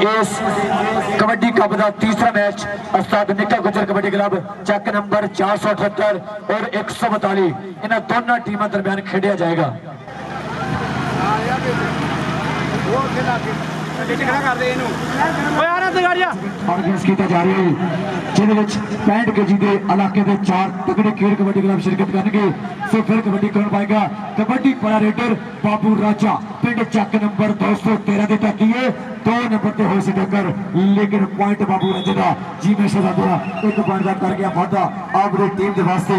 इस कबड्डी कप का तीसरा मैच उस्ताद निका गुजर कबड्डी क्लब चक नंबर 478 और 142 इन दोनों टीमों दरमियान खेड़ा जाएगा। पैंठ के जी के इलाके के 4 तगड़े खेल कबड्डी क्लब शिरकत करेंगे। सो फिर कबड्डी कौन पाएगा? कबड्डी पैरा रेडर बाबू राजा पिंड चक नंबर 213 की टक्की है 2 नंबर से हो टक्कर, लेकिन पॉइंट बाबू राजा का जी में शहजादा 1 पॉइंट का कर गया वादा अपनी टीम के वास्ते।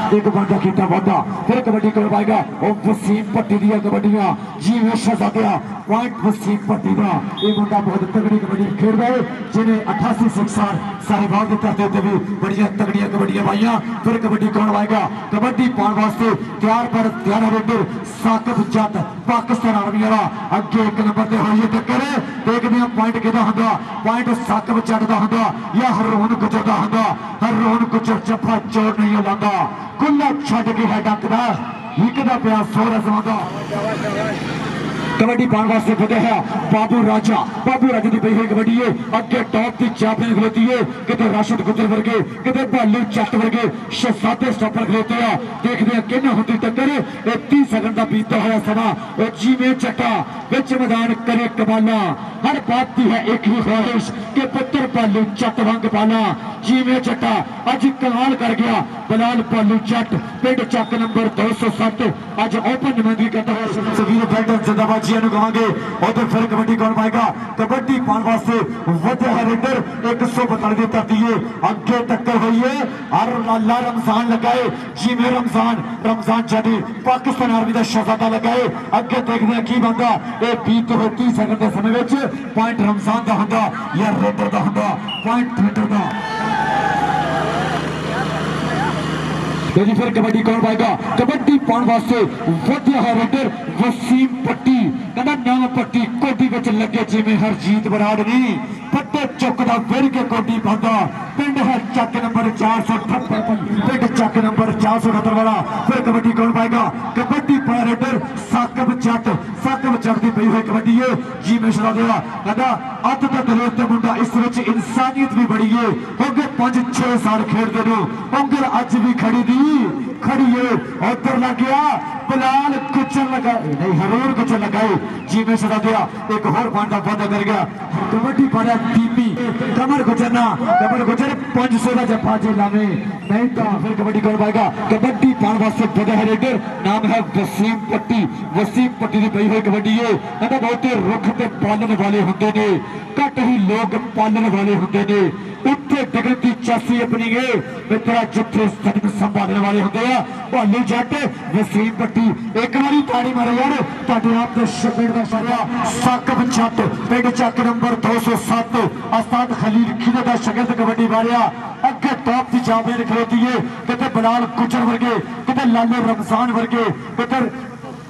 एक बांटा किया वादा फिर कबड्डी कर पाएगा और वसीम पट्टी दिया कबड्डियां जी में शहजादा पॉइंट वसीम पट्टी का ये मुंडा बहुत तगड़ी कबड्डी खेल रहा है जिन्हें 88 सिक्सर सारे भाग करते होते भी बड़िया तगड़िया कबड्डियां पाइया। फिर कबड्डी कौन आएगा? कबड्डी पाने वास्ते तैयार पर तैयार रेडर साकिब जट पाकिस्तान आर्मी वाला अगे 1 नंबर से हुई टक्कर। देखते हैं पॉइंट किहदा हुंदा? पॉइंट साकिब जट का हुंदा या हररोन गुजर का हुंदा? हररोन गुजर जफा चोर नहीं लाता खुला छड़ के है डकदा हिकदा पिया सोरा समादा। कबड्डी पाने वास्ते फतेह है बाबू राजा की पई हुई कबड्डी है अगे टॉप की चैंपियन खलोती है किते राशिद गुजर वर्गे किते भालू जट वर्गे शहजादे स्टॉपर खलोते हैं। देखते हैं किन्ना होती टक्कर 30 सेकंड का बीता हुआ समा जीवे चट्टा विच मैदान करे कबाला। हर बात की है एक ही ख्वाहिश कि पुत्र भालू जट वांग पाला। जीवे चट्टा अज कमाल कर गया बलाल भालू जट पिंड चक नंबर 207 अज ओपन नुमाइंदगी करता हुआ सवीर बैटर जिंदाबाद जी कहांगे। और फिर कबड्डी कौन पाएगा? कबड्डी पाने वास्ते वधिया रेडर 142 की धरती है अगे टक्कर हुई है और लाला रमजान लगाए जी में रमजान जटी पाकिस्तान आर्मी का शहजादा लगाए। अगे देखते हैं की बनता ये बीत हुए 30 सेकंड के समय पॉइंट रमजान का होंगे या रेडर का होंगे पॉइंट रेडर का। फिर कबड्डी कौन पाएगा? कबड्डी पाने वास्ते वधिया है रेडर वसीम पट्टी कहना नाम पट्टी कोटी विच लगे जिमें हरजीत बराड़ नहीं पट्टे चुकदा फिर के कोटी पाता। पिंड है चक नंबर 478 पिंड चक नंबर 478 वाला। फिर कबड्डी कौन पाएगा? कबड्डी पाया रेडर साकिब जट की पई हुई कबड्डी है जी में शहजादा कहना अत तक दलेर मुंडा इस विच इंसानियत भी बड़ी है हो गए 5-6 साल खेलते नो उंगल अज भी खड़ी है उधर लग गया बलाल कुचल लगा नहीं हरोर कुचल लगाए जी में शहजादा एक होर पॉइंट का वादा कर गया। कबड्डी पाया टीपी कमर गुजर 500 का जफा जे लावे नहीं तो फिर कबड्डी कौन पाएगा? कबड्डी पाने वास्ते बड़ा रेडर नाम है वसीम पट्टी की पई हुई कबड्डी है कहता बहुते रुख ते पालन वाले होंगे ने घट ही लोग पालन वाले होंगे ने उत्थे डिगन की चासी अपनी गए मित्रा जिथे सदन संभालने वाले होंगे आ भालू जट वसीम पट्टी। एक बारी ताड़ी मारो यार तुहाडे आप दे शपेड़ दा सरिया साकिब जट पिंड चक नंबर 207 उस्ताद खलील खिदे दा शगिर्द कबड्डी मारिया अगे टॉप की चैंपियन खलोती है किते बलाल गुजर वर्गे किते लालू रमजान वर्गे किते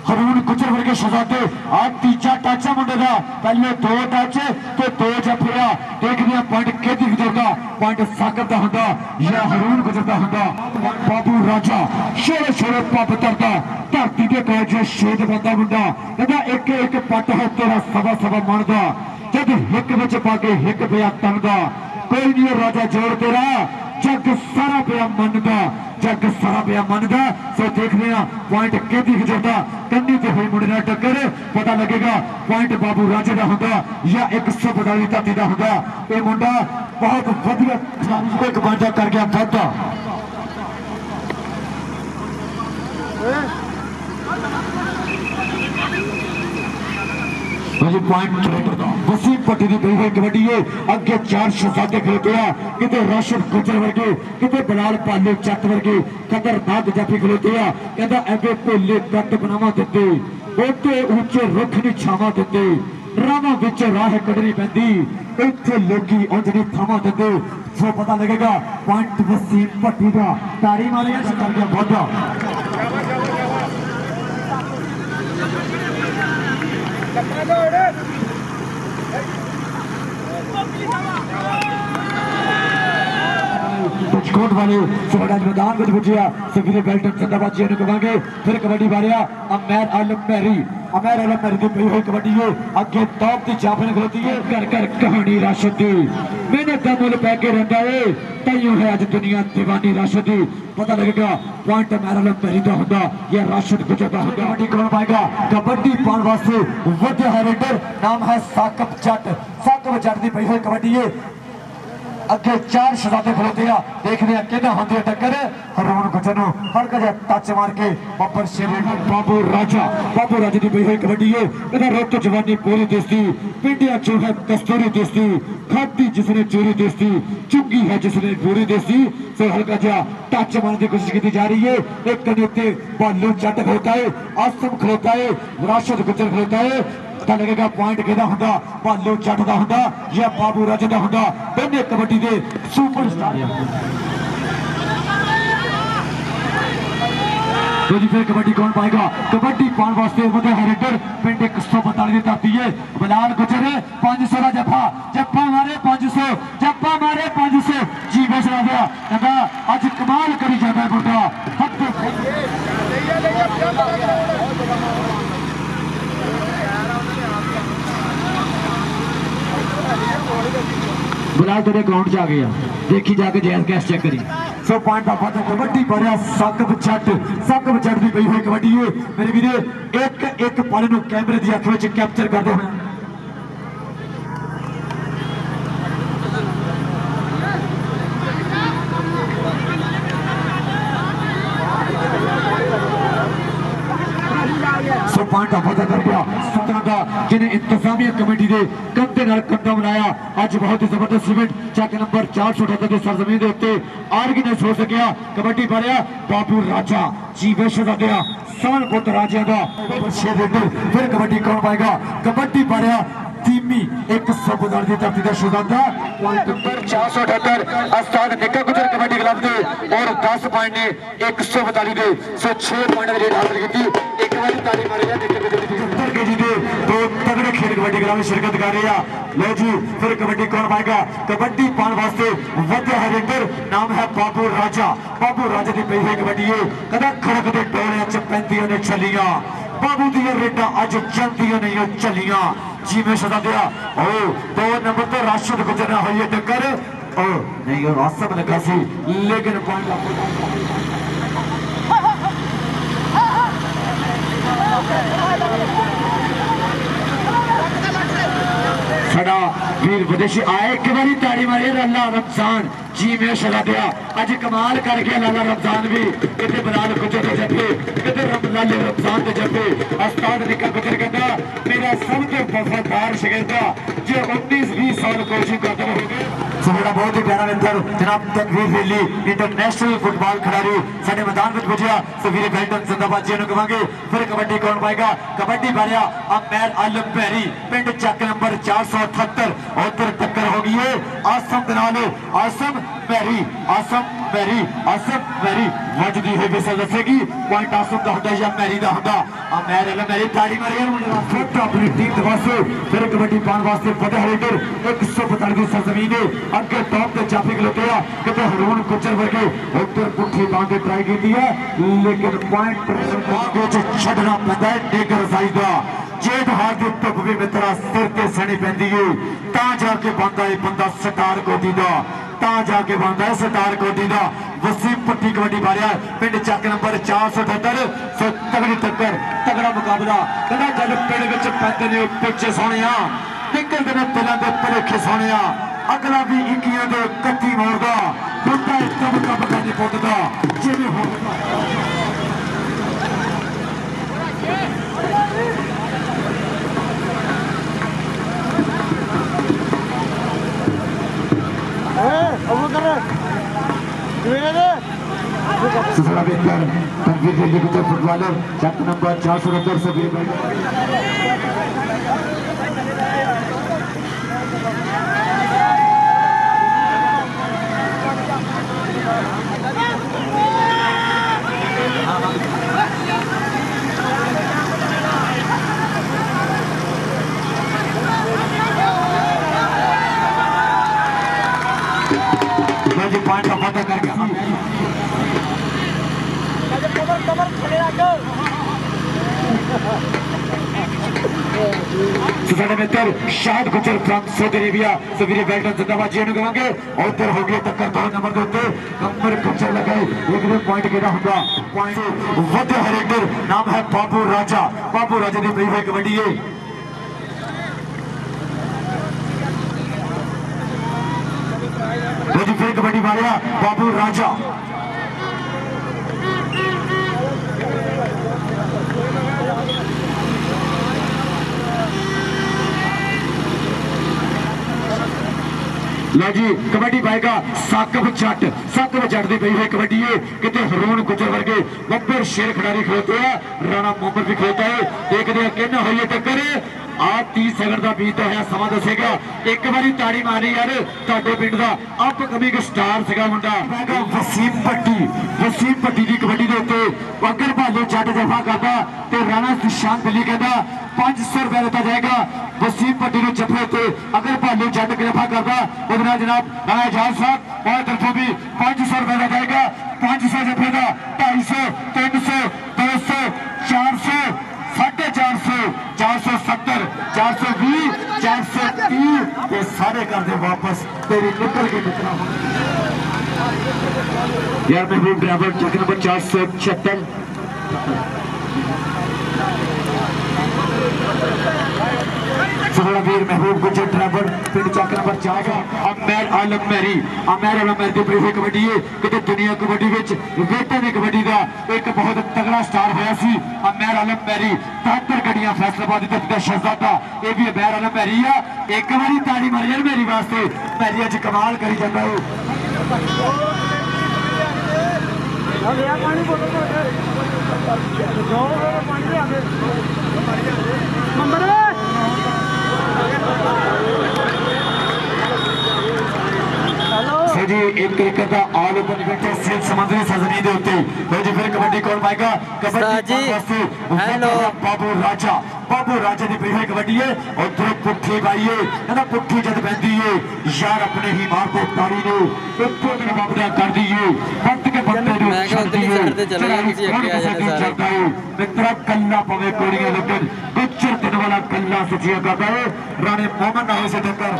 हरून गुजर वर्गे शहजादे आज तीजा टच है मुंडे का पहले 2 टच तो 2 जफिया। देखते हैं पॉइंट केदी गुजरदा पॉइंट साकिब का होंगे या हरून गुजर का होंगे। बाबू राजा छोरे पब तरता धरती के कह जो शेद बनता मुंडा कहता एक पट है तेरा सवा मनदा जब हिक विच पाके हिक पिया तनदा कोई नहीं राजा जोड़ तेरा जग सारा पिया मनदा। सो देखते हैं पॉइंट केदी गुजरदा कन्नी ते हुई मुंडे टक्कर पता लगेगा पॉइंट बाबू राजे का होंगे या 142 धरती का होंगे। ये मुंडा बहुत वधिया एक बांटा कर गया वादा। वसीम पट्टी की पई हुई कबड्डी है अगे 4 शहजादे खलोते हैं किते राशिद गुजर वर्गे किते बलाल भालू जट वर्गे खतरनाक जाफी खलोते हैं कहता एवे भोले कट बनावा दिते ओते ऊंचे रुख नहीं छावा दिते रावां विच राह कढनी पैंदी इत्थे लोकी उंज नहीं थावा दिते। सो पता लगेगा पॉइंट वसीम पट्टी का ताड़ी मारेगा कर गया वादा। पंचकोट वाले सिराज मैदान में पुजिया सफीरे बेल्टन जिंदाबाद जी कहेंगे। फिर कबड्डी बारिया अमैर आलम मैरी की पई हुई कबड्डी है अगे टॉप की चापने खलोती है कर कर कहानी राशिद दी मेहनत का मुल पैके रहा है तैयो है अज दुनिया दीवानी राशिद दी पता लगेगा पॉइंट अमैर आलम मैरी का होगा या राशिद गुजर का होगा। कबड्डी कौन पाएगा कबड्डी पाने वास्ते वधिया है रेडर नाम है साकब जट की पई हुई कबड्डी है अगे चार शहजादे खलोते हैं देखने कितना होती है टक्कर हरमन गुजर हल्का जा टच मार के बब्बर शेर बाबू राजा की पई हुई कबड्डी है इधर रोत जवानी पूरी देसी पिंडिया चो है कस्तूरी देसी खाती जिसने चोरी देसी चुंगी है जिसने पूरी देसी सो हल्का जा टच मारने की कोशिश की जा रही है। एक कनेते बालू जट खलोता है आसम खलोता है राशिद गुजर खलोता है पता लगेगा पॉइंट किहदा हुंदा भालू जट दा हुंदा या बाबू राजा दा हुंदा दोने कबड्डी दे सुपरस्टार तो जी फिर कबड्डी कौन पाएगा कबड्डी पाने वास्ते वधिया हेडर पिंड 142 की धरती है बिलाल गुजर 500 का जप्पा मारे 500 जी बेचना गया कहता अज कमाल करी जाता है मुंडा बिलाल तेरे अकाउंट च आ गया देखी जाके जैस गैस चेक करी सो पॉइंट का पता कबड्डी भरिया साकब जट की पई हुई कबड्डी है मेरे वीरे एक पल नूं कैमरे की अख में कैप्चर करते हुए पॉइंट का पता कर गया सतना का जिन्हें इंतजामिया कमेटी के कंधे नाल कंधा मिलाया अज बहुत ही जबरदस्त इवेंट चेक नंबर 478 के सरजमीन के उत्ते ऑर्गेनाइज हो सकिया कबड्डी बारिया बाबू राजा जी शहजादिया सान पुत राजा का फिर कबड्डी कौन पाएगा कबड्डी बारिया तीमी 142 की धरती का शहजादा पॉइंट नंबर 478 अस्ताद निक्का गुजर कबड्डी क्लब के और 10 पॉइंट ने 142 दे सो 6 पॉइंट की रेड हासिल की एक बार ताली मारी है निक्का गुजर की 70 केजी दे तो तगड़े खेल कबड्डी क्लब में शिरकत कर रहे हैं लो जी फिर कबड्डी कौन पाएगा कबड्डी पाने वास्ते वधिया है रेडर नाम है बाबू राजा की पई हुई कबड्डी है कदा खड़क दे टोलियां च पैंदियां ने चलियां बाबू दी रेडा अज चलदियां नहीं चलियां जी में सदा दिया ओ 2 नंबर तो राशिद गुजर हुई है टक्कर ओ नहीं और आसम लगा सी लेकिन सड़ा वीर विदेशी आए एक बारी ताड़ी मारी लाला रमजान जी में शला दिया अज कमाल कर गया लाला रमजान भी कितने बिलाल गुजर के जब्बे कितने लाले रमजान के जब्बे अस्ताद निकल गुजर कहता मेरा सबसे वफादार शिगिर्द जो 19-20 साल कोशिश करते रहोगे मेरा बहुत ही प्यारा मित्र जनाब तकवीर वेली इंटरनेशनल फुटबॉल खिलाड़ी साडे मैदान में पुजिया सफीरे बेल्टन जिंदाबाद जी कहांगे। फिर कबड्डी कौन पाएगा कबड्डी बारिया अमैर आलम मैरी पिंड चक नंबर 478 उधर टक्कर हो गई है आसम दनाल आसम मैरी वजदी है विसल दसेगी पॉइंट आसम का होता या मैरी का होता अमैर आलम मैरी ताड़ी मारी फिट अपनी टीम वास्ते फिर कबड्डी पाने वास्ते फतेह रेडर 142 की सरजमीन है अगे टॉप के चापी खलोते हैं कितने हरून गुजर वर्गे उधर पुठी बांधे ट्राई की है लेकिन पॉइंट छड़ना पैदा है डेगर साइज का जेठ हार की धुप भी मित्रा सिर ते सनी पैंदी है ता जाके बनता है बंदा स्टार कोटी का ता जाके बनता है स्टार कोटी का वसीम पट्टी कबड्डी बारिया पिंड चक नंबर 478 सो तगड़ी टक्कर तगड़ा मुकाबला कहना जब पिंड विच पैंदे ने पिछे सोने निकलते हैं दिलों के भलेखे सोने अगला भी 21 के 31 मोड़दा बंदा कब कब करनी पुटदा जिवें होगा फुटबॉलर चक नंबर 470 से साढ़े मित्र शाद गुजर फ्रॉम सऊदी अरेबिया तो वीरे वेल्डन जिंदाबाद जी कहांगे उधर हो गई टक्कर 2 नंबर के उत्ते कमर गुजर लगाए एक पॉइंट किहड़ा हुंदा पॉइंट वधे हरेडर नाम है बाबू राजा दी पई हुई कबड्डी है फिर कबड्डी मारिया बाबू राजा लो जी कबड्डी पाएगा साकब जट दी पई हुई कबड्डी है कितने हरून गुजर वर्गे बब्बर शेर खिडारी खलोते हैं राणा मोहम्मद भी खलोता है देखते हैं कहना हुई है टक्कर आ 30 सेकंड का बीत है समा दसेगा एक बारी ताड़ी मारी यार तुहाडे पिंड दा अपकमिंग स्टार सीगा मुंडा वसीम पट्टी दी कबड्डी दे उत्ते अगर भालो जट जफा करदा ते राणा सुशांत बिल्ली कहदा 500 रुपया दिता जाएगा वसीम पट्टी ने जफे उत्ते अगर भालो जट जफा करदा उहदे नाल जनाब राणा एजाज साहब और तरफों भी 500 रुपया दिया जाएगा 500 जफे का 250 300 200 400 450 470 420 430 ये सारे कर दे वापस तेरी निकल के कितना यार महबूब ड्राइवर चेक नंबर 476 वीर महबूब गुजर ड्राइवर पिंड चक नंबर 4 अमैर आलम मैरी की प्रीफी कबड्डी है कि दुनिया कबड्डी वेटा की कबड्डी का एक बहुत तगड़ा स्टार होया सी अमैर आलम मैरी 73 गड्डियां फैसलाबाद का शहजादा ये भी अमैर आलम मैरी है एक बारी ताड़ी मारी यार मेरी वास्ते मैरी अज कमाल करी जाता जी एक क्रिकेट का ऑल ओपन इवेंट है सिर्फ समुद्री सरजमीन के उत्ते लो जी फिर कबड्डी कौन पाएगा कबड्डी वास्ते हेलो बाबू राजा दी पई हुई कबड्डी है और दो पुट्ठी पाई है ना पुट्ठी जद पैंदी है यार अपने ही मार को तारी ने इक्को दिन बाबड़ा कर दी है वक्त के बंदे ने छड़ दी है मित्रा कल्ला पवे कोड़ियां लगन गुच्चर दिन वाला कल्ला सचिया करता है राणे मोहम्मद नाम से टक्कर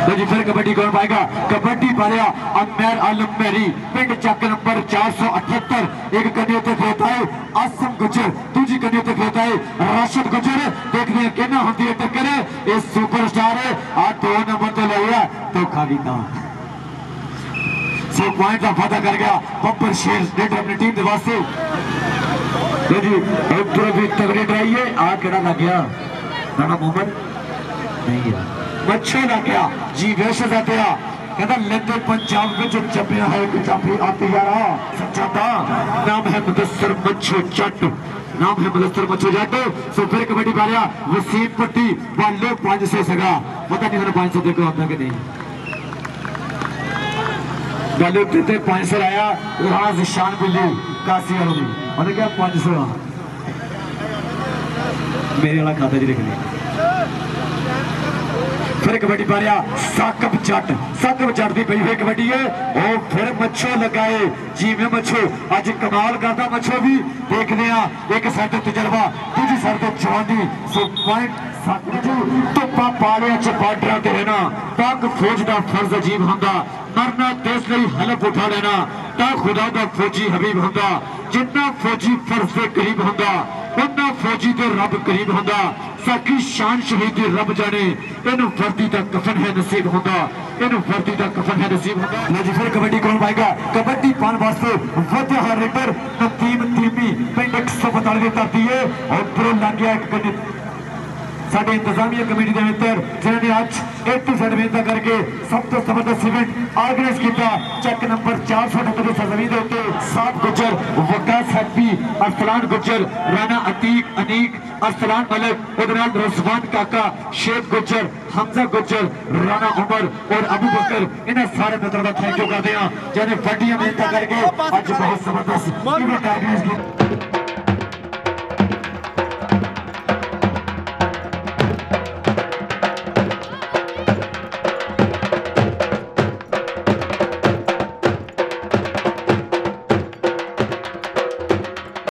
तो जी फिर कबड्डी कौन पाएगा कबड्डी पाया अमैर आलम मैरी पिंड चक नंबर 478 एक कन्या उत्ते खलोता है आसम गुजर दूजी कन्या उत्ते खलोता है राशिद गुजर देखते हैं कहना होती है टक्कर ये सुपरस्टार है आ 2 नंबर तो लिया धोखा भी था 6 पॉइंट का फायदा कर गया बब्बर शेर लीडर अपनी टीम के वास्ते तो जी उधर भी तगड़ी ड्राई है आ केड़ा लग गया राणा मोहम्मद नहीं गया मच्छो लग गया जी वैसे जाते कहता लेते पंजाब में जो जपिया है कि जाफी आती यारा सच्चाता नाम है मुदस्सर मच्छो जट सो फिर कबड्डी पा लिया वसीम पट्टी वाले 500 सगा पता नहीं मैंने 500 देखो आता कि नहीं वाले उत्ते 500 आया राणा जिशान बिल्ली कासी वालों उन्हें क्या 500 मेरे वाला खाता जी लिख लिया फिर कबड्डी पा रहा साकब जट की पई हुई कबड्डी है और फिर मच्छो लगाए जी में मच्छो अज कमाल करता मच्छो भी देखते हैं एक साइड तजर्बा दूसरी साइड जवानी सो पॉइंट धुप्पा पालिया च बार्डर ते रहना पाक फौज का फर्ज अजीब होंदा मरना देश ਲਈ हलफ उठा लेना ता खुदा का फौजी हबीब होंदा जिन्ना फौजी फर्ज के करीब होंदा उन्ना फौजी ते रब करीब होंदा साकी शान शहीदी रब जाने इन वर्दी का कफन है नसीब होंदा इन वर्दी का कफन है नसीब होंदा लो जी फिर कबड्डी कौन पाएगा कबड्डी पान वास्ते वधिया रेडर नतीम तीमी पिंड 142 की धरती है और प्रो लग गया एक साडे इंतजामिया कमेटी के मित्र जिन्होंने आज A to Z मेहनत करके सब तो जबरदस्त इवेंट ऑर्गेनाइज किया चेक नंबर 478 की सरजमीन के उत्ते सात गुजर वकास हैप्पी अरसलान गुजर राणा अतीक अनीक अरसलान मलिक उदनाल रजवान काका शेख गुजर हमजा गुजर राणा उमर और अबू बकर इन्हें सारे मित्रों का थैंक यू करते हैं जिन्हें वड्डियां मेहनत करके आज बहुत जबरदस्त इवेंट ऑर्गेनाइज किया।